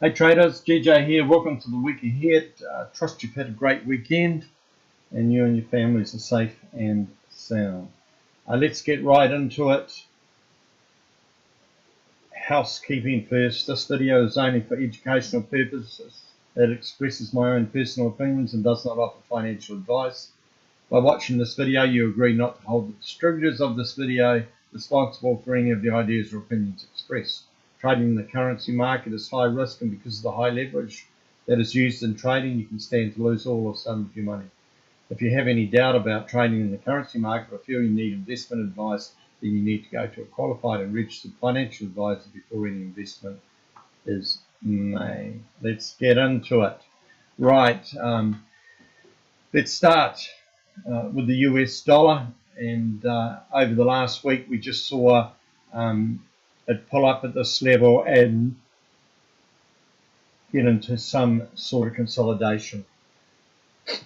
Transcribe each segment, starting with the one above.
Hey traders, GJ here. Welcome to the week ahead. Trust you've had a great weekend and you and your families are safe and sound. Let's get right into it. Housekeeping first. This video is only for educational purposes. It expresses my own personal opinions and does not offer financial advice. By watching this video, you agree not to hold the distributors of this video responsible for any of the ideas or opinions expressed. Trading in the currency market is high risk, and because of the high leverage that is used in trading, you can stand to lose all or some of your money. If you have any doubt about trading in the currency market or feel you need investment advice, then you need to go to a qualified and registered financial advisor before any investment is made. Let's get into it. Right, let's start with the US dollar, and over the last week we just saw it pull up at this level and get into some sort of consolidation.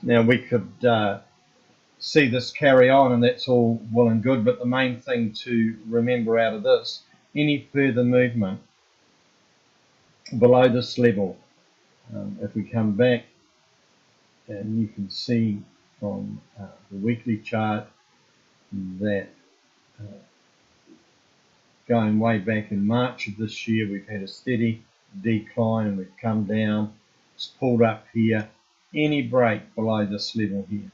Now we could see this carry on, and that's all well and good, but the main thing to remember out of this, any further movement below this level, if we come back, and you can see from the weekly chart that going way back in March of this year, we've had a steady decline and we've come down. It's pulled up here. Any break below this level here,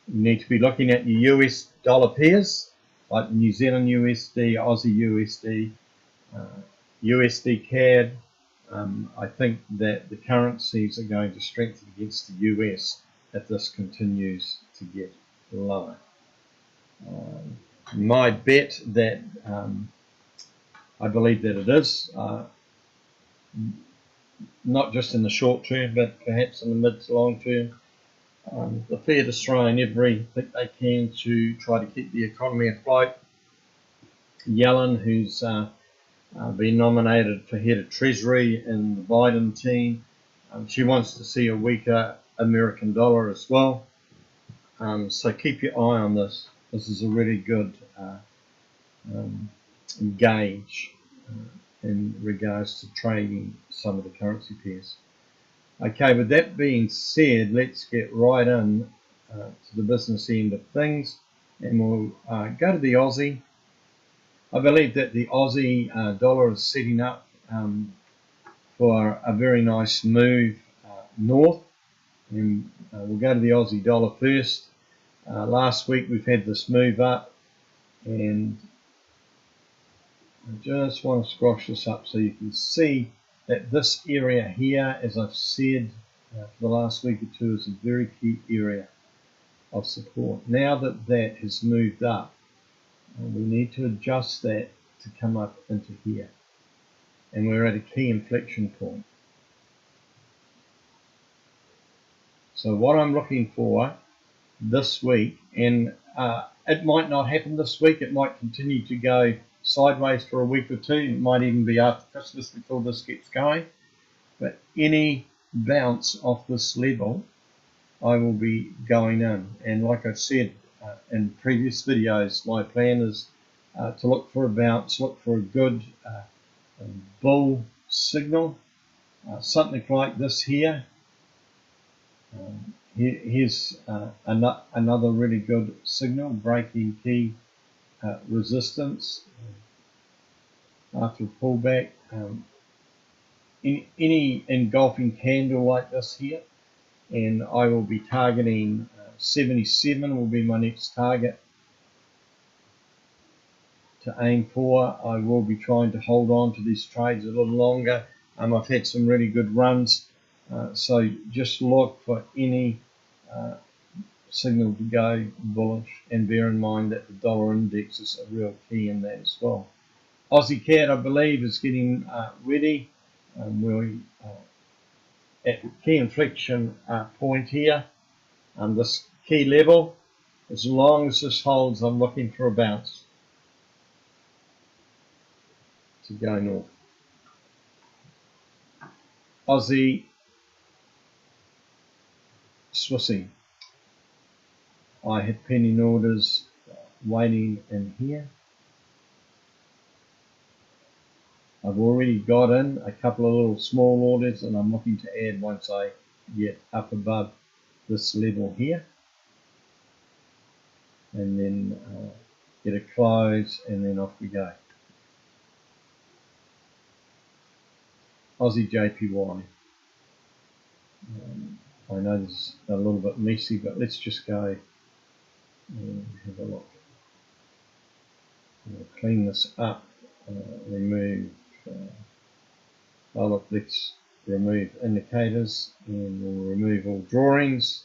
you need to be looking at your US dollar pairs like New Zealand USD, Aussie USD, USD CAD. I think that the currencies are going to strengthen against the US if this continues to get lower. My bet that I believe that it is, not just in the short term, but perhaps in the mid to long term. The Fed is trying everything they can to try to keep the economy afloat. Yellen, who's been nominated for head of Treasury in the Biden team, she wants to see a weaker American dollar as well. So keep your eye on this. This is a really good gauge in regards to trading some of the currency pairs. Okay, with that being said, let's get right in to the business end of things, and we'll go to the Aussie. I believe that the Aussie dollar is setting up for a very nice move north, and we'll go to the Aussie dollar first. Last week we've had this move up, and I just want to squash this up so you can see that this area here, as I've said for the last week or two, is a very key area of support. Now that that has moved up, we need to adjust that to come up into here, and we're at a key inflection point. So what I'm looking for this week, and it might not happen this week, it might continue to go sideways for a week or two, it might even be after Christmas before this gets going, but any bounce off this level I will be going in. And like I said in previous videos, my plan is to look for a bounce, look for a good bull signal, something like this here. Here's another really good signal, breaking key resistance after a pullback. Any engulfing candle like this here, and I will be targeting 77 will be my next target to aim for. I will be trying to hold on to these trades a little longer. I've had some really good runs, so just look for any signal to go bullish, and bear in mind that the dollar index is a real key in that as well. Aussie CAD, I believe, is getting ready. We're at the key inflection point here. This key level, as long as this holds, I'm looking for a bounce to go north. Aussie Swissy, I have pending orders waiting in here. I've already got in a couple of little small orders, and I'm looking to add once I get up above this level here, and then get a close, and then off we go. Aussie JPY. I know this is a little bit messy, but let's just go and have a look. We'll clean this up, remove, look, let's remove indicators, and we'll remove all drawings.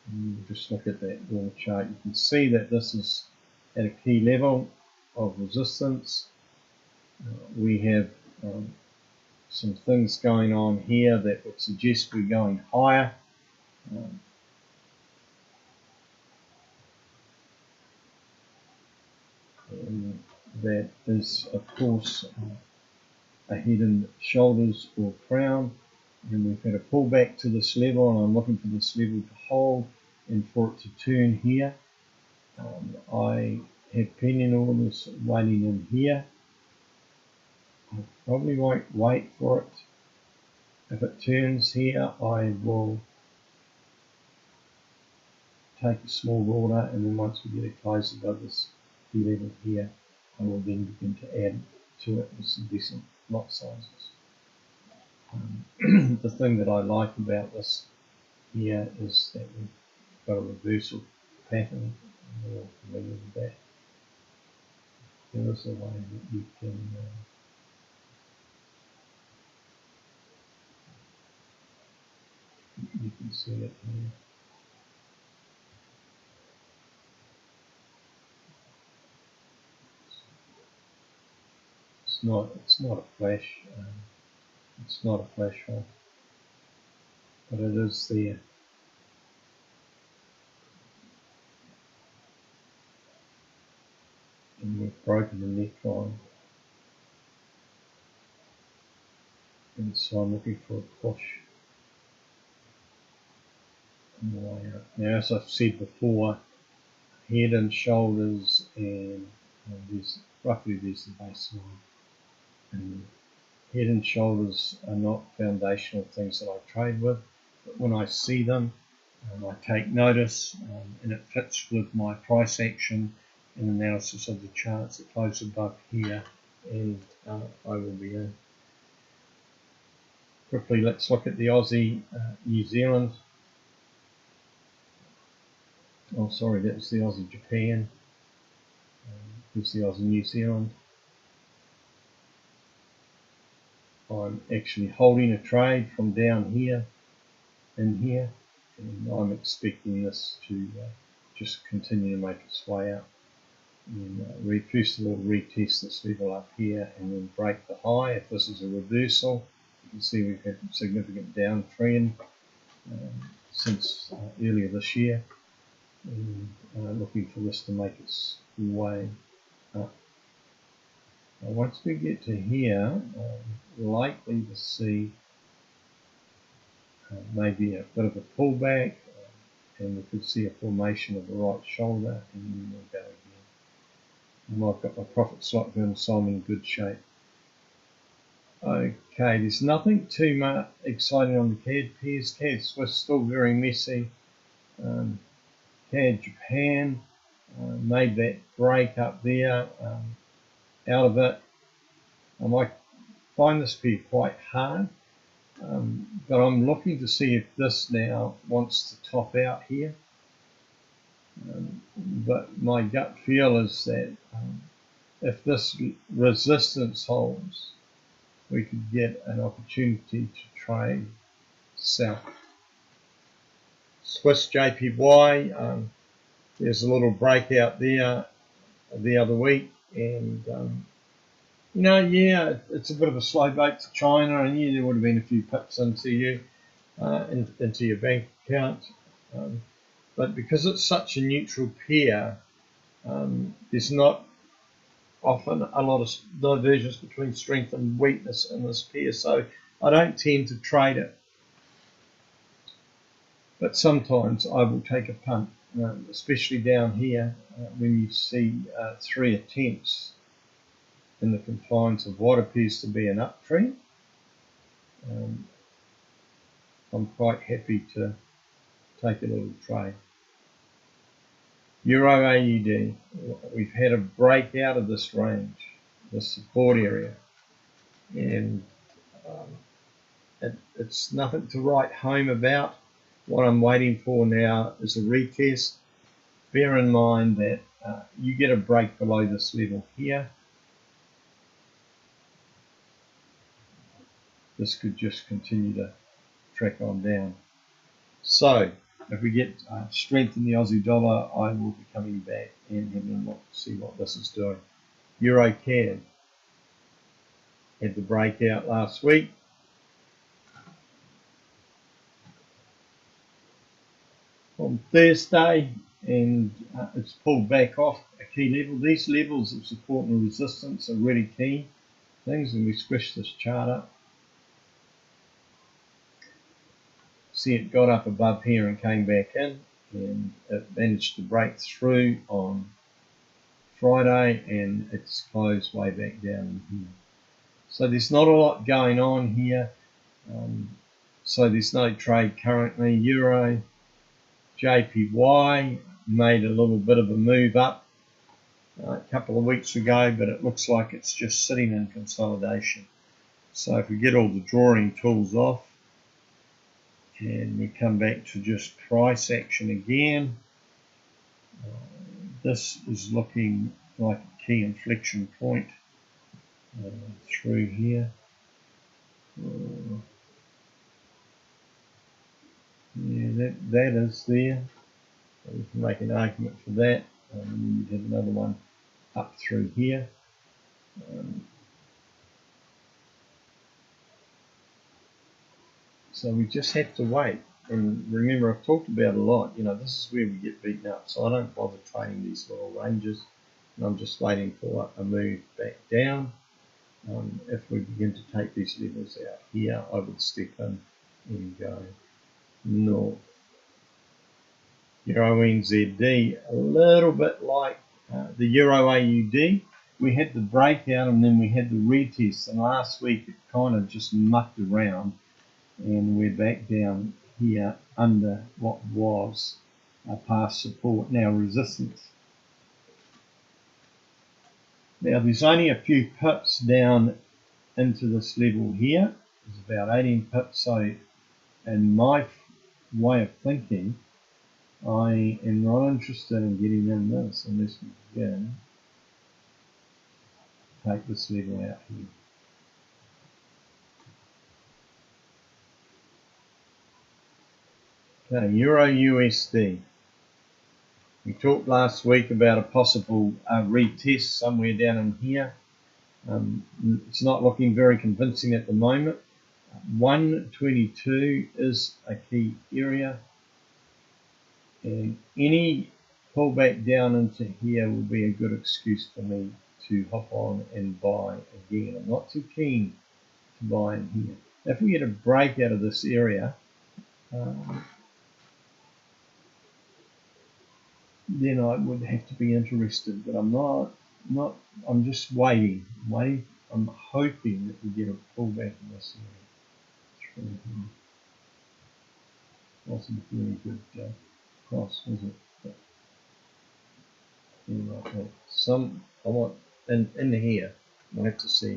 And we'll just look at that little chart. You can see that this is at a key level of resistance. We have some things going on here that would suggest we're going higher. And that is, of course, a head and shoulders or crown, and we've had a pullback to this level, and I'm looking for this level to hold and for it to turn here. I have pending orders waiting in here. I probably won't wait for it. If it turns here, I will take a small order, and then once we get it close above this key level here, I will then begin to add to it with some decent lot sizes. The thing that I like about this here is that we've got a reversal pattern. We're all familiar with that. There is a way that you can see it here. It's not a flash. It's not a flash hole, but it is there. And we've broken the neckline, and so I'm looking for a push on the way up. Now, as I've said before, head and shoulders, and there's the baseline. And head and shoulders are not foundational things that I trade with, but when I see them, I take notice, and it fits with my price action and analysis of the charts that close above here, and I will be in. Quickly, let's look at the Aussie New Zealand. Oh, sorry, that was the Aussie Japan. Here's the Aussie New Zealand. I'm actually holding a trade from down here and here, and I'm expecting this to just continue to make its way up. And first of all, retest this level up here and then break the high. If this is a reversal, you can see we've had a significant downtrend since earlier this year, and looking for this to make its way up. Now, once we get to here, likely to see maybe a bit of a pullback, and we could see a formation of the right shoulder, and then we'll go again. And I've got my profits locked in, so I'm in good shape. Okay, there's nothing too much exciting on the CAD pairs. CAD Swiss still very messy. CAD Japan made that break up there. Out of it, I might find this pair quite hard, but I'm looking to see if this now wants to top out here. But my gut feel is that if this resistance holds, we could get an opportunity to trade south. Swiss JPY, there's a little breakout there the other week, and yeah, it's a bit of a slow boat to China, and yeah, there would have been a few pips into you, into your bank account, but because it's such a neutral pair, there's not often a lot of divergence between strength and weakness in this pair, so I don't tend to trade it, but sometimes I will take a punt. especially down here, when you see 3 attempts in the confines of what appears to be an up trend. I'm quite happy to take a little trade. Euro AUD, we've had a break out of this range, this support area, and it's nothing to write home about. What I'm waiting for now is a retest. Bear in mind that you get a break below this level here. This could just continue to track on down. So if we get strength in the Aussie dollar, I will be coming back and having a look to see what this is doing. Euro CAD had the breakout last week. On Thursday, and it's pulled back off a key level. These levels of support and resistance are really key things, and we squish this chart up. See, it got up above here and came back in, and it managed to break through on Friday, and it's closed way back down in here. So there's not a lot going on here. So there's no trade currently. Euro, JPY made a little bit of a move up a couple of weeks ago, but it looks like it's just sitting in consolidation. So if we get all the drawing tools off and we come back to just price action again, this is looking like a key inflection point through here. Yeah, that is there. We can make an argument for that. You'd have another one up through here. So we just have to wait. And remember, I've talked about a lot, this is where we get beaten up. So I don't bother trading these little ranges. And I'm just waiting for a move back down. If we begin to take these levels out here, I would step in and go north. Euro NZD, a little bit like the Euro AUD. We had the breakout and then we had the retest, and last week it kind of just mucked around, and we're back down here under what was past support, now resistance. Now there's only a few pips down into this level here. There's about 18 pips, so in my way of thinking, I am not interested in getting in this unless we can take this level out here. Okay, Euro USD. We talked last week about a possible retest somewhere down in here. It's not looking very convincing at the moment. 122 is a key area, and any pullback down into here will be a good excuse for me to hop on and buy again. I'm not too keen to buy in here. If we get a break out of this area, then I would have to be interested, but I'm not. I'm just waiting. I'm hoping that we get a pullback in this area. Wasn't a really good cross, was it? But, anyway, I want in here. I'll have to see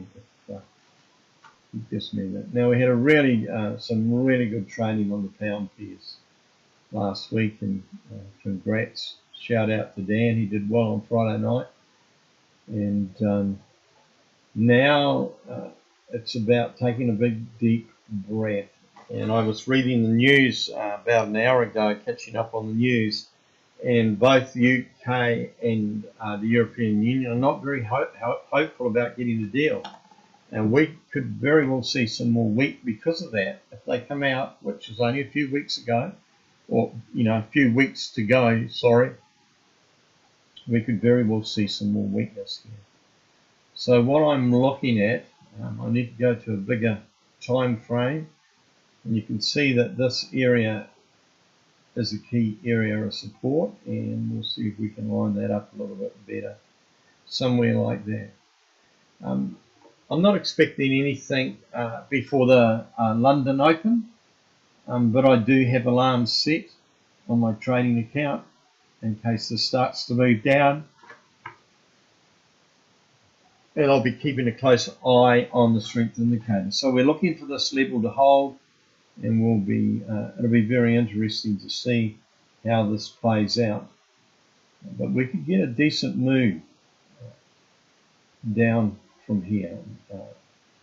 if it gives me that. Now we had a really some really good trading on the pound pairs last week, and congrats. Shout out to Dan, he did well on Friday night. And now it's about taking a big deep breath. And I was reading the news about an hour ago, catching up on the news, and both the UK and the European Union are not very hopeful about getting a deal. And we could very well see some more wheat because of that. If they come out, which was only a few weeks ago, or a few weeks to go, sorry, we could very well see some more weakness here. So what I'm looking at, I need to go to a bigger time frame, and you can see that this area is a key area of support, and we'll see if we can line that up a little bit better, somewhere like that. I'm not expecting anything before the London Open, but I do have alarms set on my trading account in case this starts to move down, and I'll be keeping a close eye on the strength indicator. So we're looking for this level to hold, and it'll be very interesting to see how this plays out. But we could get a decent move down from here.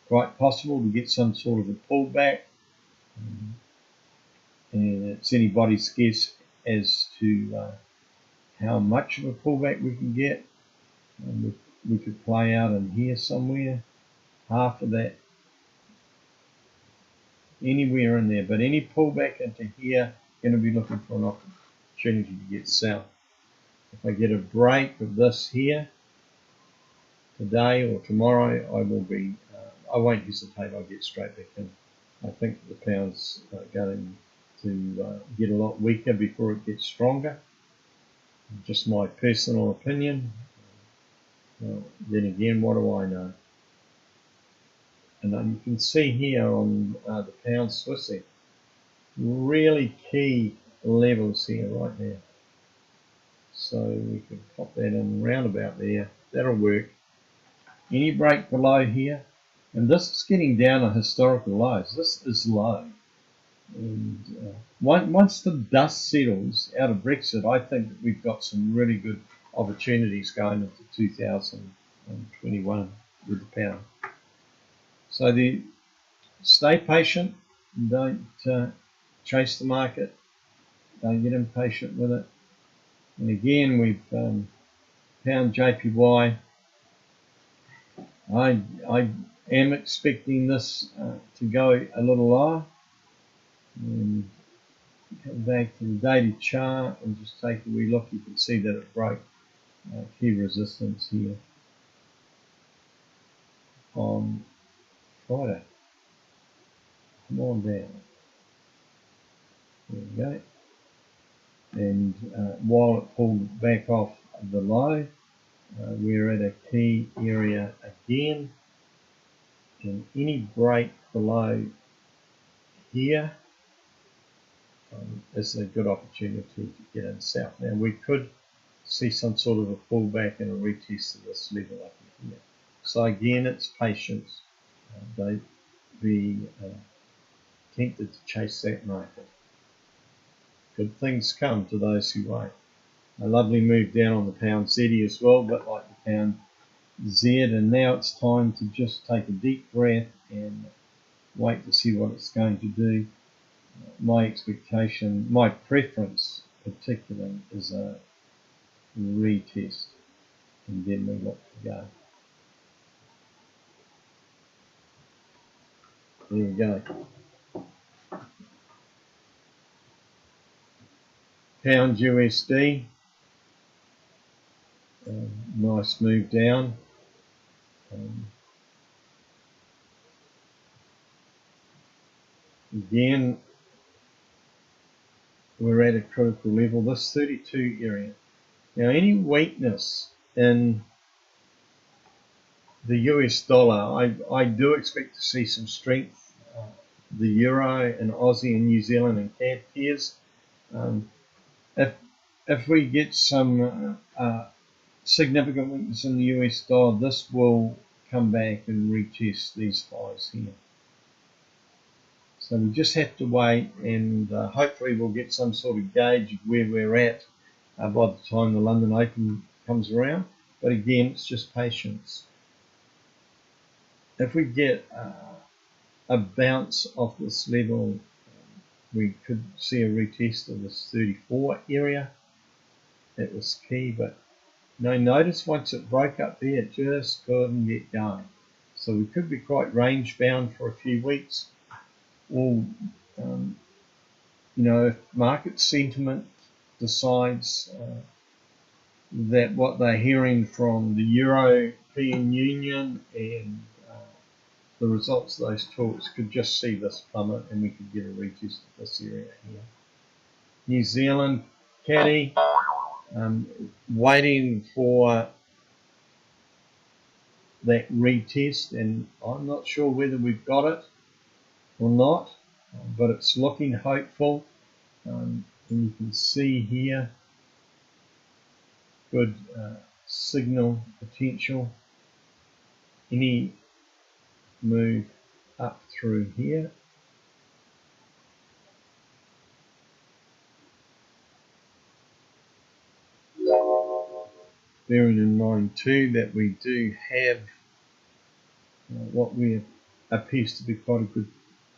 Quite possible to get some sort of a pullback, and it's anybody's guess as to how much of a pullback we can get. We could play out in here somewhere, half of that, anywhere in there. But any pullback into here, going to be looking for an opportunity to get south. If I get a break of this here today or tomorrow, I won't hesitate. I'll get straight back in. I think the pound's going to get a lot weaker before it gets stronger. Just my personal opinion. Well, then again, what do I know? And then you can see here on the pound Swissy, really key levels here right there. So we can pop that in round about there. That'll work. Any break below here, and this is getting down to historical lows. This is low. And once the dust settles out of Brexit, I think that we've got some really good opportunities going into 2021 with the pound. So stay patient, don't chase the market, don't get impatient with it. And again, we've pound JPY. I am expecting this to go a little lower. And come back to the daily chart and just take a wee look. You can see that it broke key resistance here on Friday. Come on down. There we go. And while it pulled back off the low, we're at a key area again. And any break below here is a good opportunity to get in south. Now we could see some sort of a pullback and a retest of this level up here. So again, it's patience. Don't be tempted to chase that market. Good things come to those who wait. A lovely move down on the pound ZD as well, but like the pound Z, and now it's time to just take a deep breath and wait to see what it's going to do. My expectation, my preference particularly, is a retest, and then we look to go. There we go. Pound USD, nice move down. Again, we're at a critical level, this 32 area. Now, any weakness in the US dollar, I do expect to see some strength. The euro and Aussie and New Zealand and CAD pairs. If we get some significant weakness in the US dollar, this will come back and retest these highs here. So we just have to wait, and hopefully we'll get some sort of gauge of where we're at by the time the London Open comes around. But again, it's just patience. If we get a bounce off this level, we could see a retest of this 34 area. That was key, but notice once it broke up there, it just couldn't get going. So we could be quite range bound for a few weeks. Or, if market sentiment decides that what they're hearing from the European Union and the results of those talks could just see this plummet, and we could get a retest of this area here. New Zealand caddy, waiting for that retest, and I'm not sure whether we've got it or not, but it's looking hopeful. And you can see here good signal potential. Any move up through here, bearing in mind too that we do have what we appears to be quite a good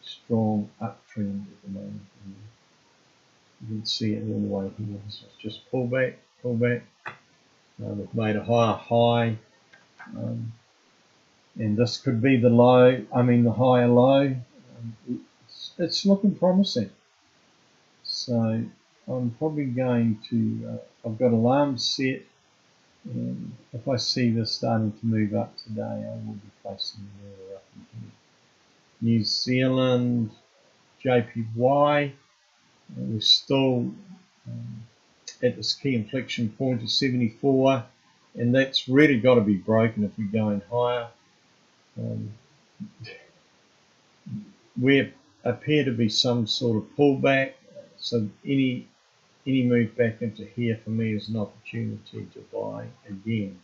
strong uptrend at the moment. You can see it all the way here. So it's just pull back. We've made a higher high, and this could be the low. The higher low. It's looking promising. So I'm probably going to. I've got alarms set, and if I see this starting to move up today, I will be placing the order up in here. New Zealand, JPY. We're still at this key inflection point of 74, and that's really got to be broken if we're going higher. We appear to be some sort of pullback, so any move back into here for me is an opportunity to buy again,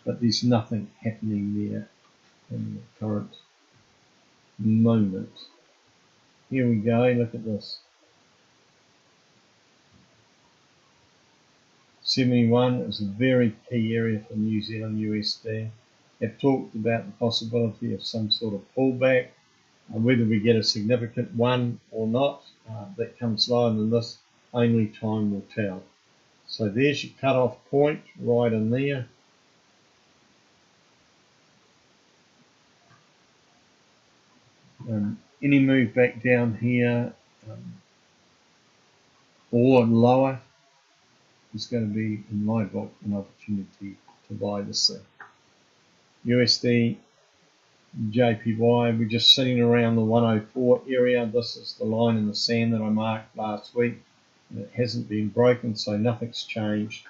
but there's nothing happening there in the current moment. Here we go, look at this. 71 is a very key area for New Zealand USD. I've talked about the possibility of some sort of pullback, whether we get a significant one or not, that comes lower than this, only time will tell. So there's your cut-off point right in there. Any move back down here or lower is going to be, in my book, an opportunity to buy this thing. USD, JPY, we're just sitting around the 104 area. This is the line in the sand that I marked last week. And it hasn't been broken, so nothing's changed.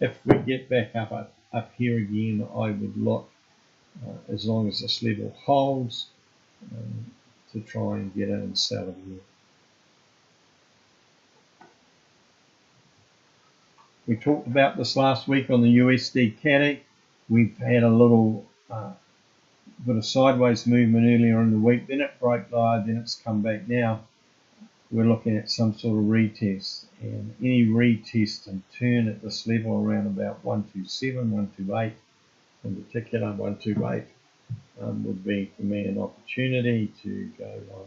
If we get back up here again, I would look, as long as this level holds, to try and get in and sell again. We talked about this last week on the USD caddy. We've had a little bit of sideways movement earlier in the week, then it broke lower, then it's come back. Now we're looking at some sort of retest, and any retest and turn at this level around about 127, 128, in particular 128, would be for me an opportunity to go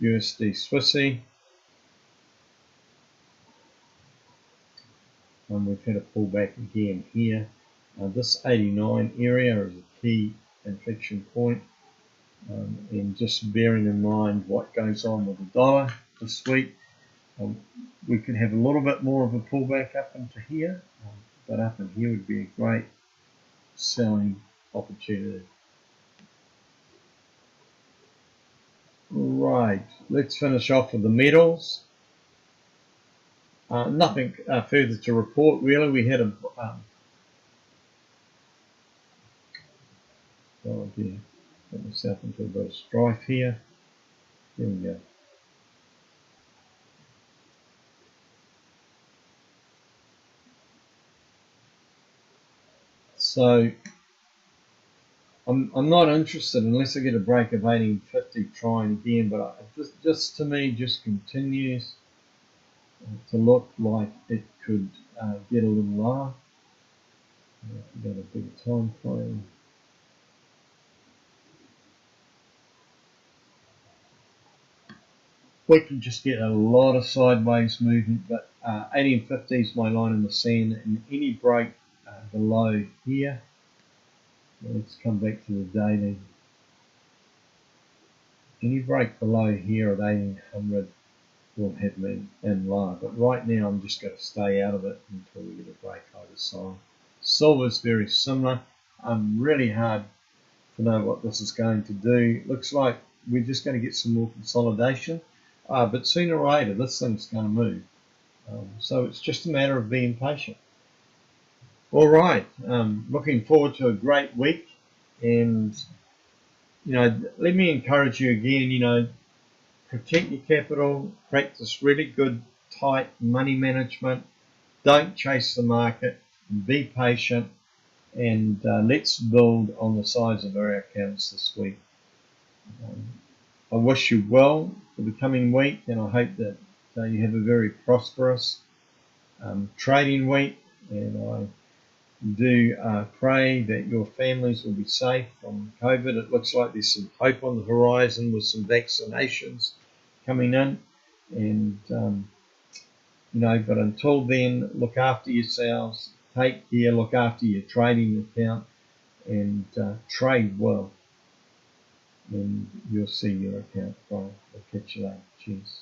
USD Swissy. We've had a pullback again here. This 89 area is a key inflection point, and just bearing in mind what goes on with the dollar this week, we could have a little bit more of a pullback up into here, but up in here would be a great selling opportunity. Right, let's finish off with the metals. Nothing further to report really. We had a oh dear, got myself into a bit of strife here. There we go. So I'm not interested unless I get a break of 1850 trying again, but just to me just continues to look like it could get a little lower. Got a big time frame. We can just get a lot of sideways movement, but 1850 is my line in the sand, and any break below here. Let's come back to the daily. Any break below here at 1800 will have me in lower, but right now I'm just going to stay out of it until we get a break either side. Silver is very similar. Really hard to know what this is going to do. Looks like we're just going to get some more consolidation. But sooner or later, this thing's going to move. So it's just a matter of being patient. All right, looking forward to a great week, and let me encourage you again. Protect your capital, practice really good, tight money management. Don't chase the market. Be patient, and let's build on the size of our accounts this week. I wish you well for the coming week, and I hope that you have a very prosperous trading week, and I do pray that your families will be safe from COVID. It looks like there's some hope on the horizon with some vaccinations coming in, and but until then, look after yourselves, take care, look after your trading account, and trade well, and you'll see your account grow. I'll catch you later. Cheers.